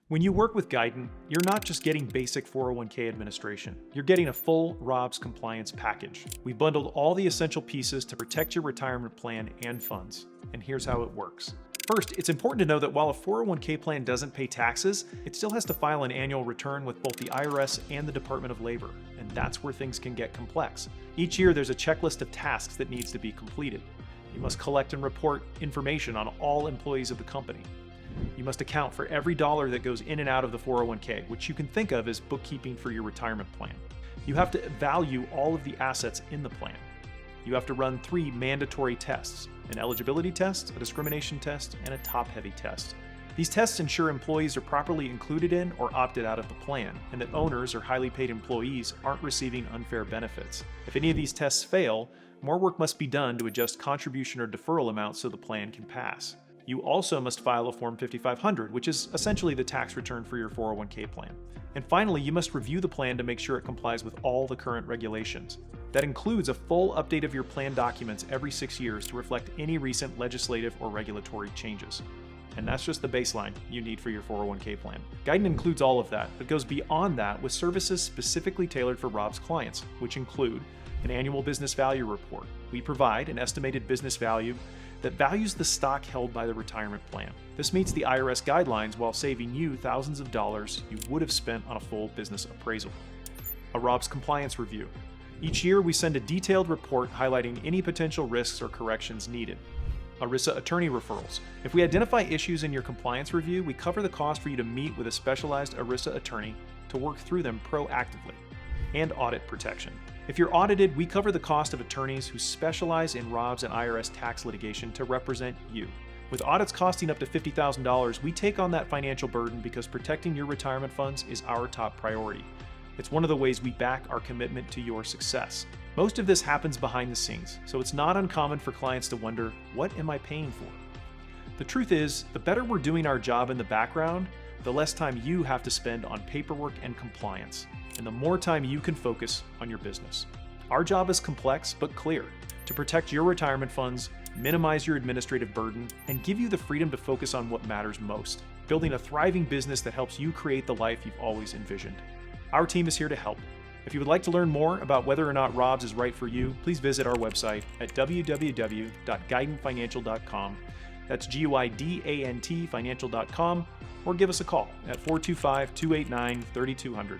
When you work with Guidant, you're not just getting basic 401k administration. You're getting a full ROBS compliance package. We've bundled all the essential pieces to protect your retirement plan and funds. And here's how it works. First, it's important to know that while a 401k plan doesn't pay taxes, it still has to file an annual return with both the IRS and the Department of Labor, and that's where things can get complex. Each year, there's a checklist of tasks that needs to be completed. You must collect and report information on all employees of the company. You must account for every dollar that goes in and out of the 401k, which you can think of as bookkeeping for your retirement plan. You have to value all of the assets in the plan. You have to run 3 mandatory tests: an eligibility test, a discrimination test, and a top-heavy test. These tests ensure employees are properly included in or opted out of the plan, and that owners or highly paid employees aren't receiving unfair benefits. If any of these tests fail, more work must be done to adjust contribution or deferral amounts so the plan can pass. You also must file a Form 5500, which is essentially the tax return for your 401k plan. And finally, you must review the plan to make sure it complies with all the current regulations. That includes a full update of your plan documents every 6 years to reflect any recent legislative or regulatory changes. And that's just the baseline you need for your 401k plan. Guidant includes all of that, but goes beyond that with services specifically tailored for ROBS clients, which include an annual business value report. We provide an estimated business value that values the stock held by the retirement plan. This meets the IRS guidelines while saving you thousands of dollars you would have spent on a full business appraisal. A ROBS compliance review. Each year, we send a detailed report highlighting any potential risks or corrections needed. ERISA attorney referrals. If we identify issues in your compliance review, we cover the cost for you to meet with a specialized ERISA attorney to work through them proactively. And audit protection. If you're audited, we cover the cost of attorneys who specialize in ROBS and IRS tax litigation to represent you. With audits costing up to $50,000, we take on that financial burden because protecting your retirement funds is our top priority. It's one of the ways we back our commitment to your success. Most of this happens behind the scenes, so it's not uncommon for clients to wonder, what am I paying for? The truth is, the better we're doing our job in the background, the less time you have to spend on paperwork and compliance, and the more time you can focus on your business. Our job is complex but clear: to protect your retirement funds, minimize your administrative burden, and give you the freedom to focus on what matters most, building a thriving business that helps you create the life you've always envisioned. Our team is here to help. If you would like to learn more about whether or not ROBS is right for you, please visit our website at www.guidantfinancial.com. That's GUIDANT financial.com, or give us a call at 425-289-3200.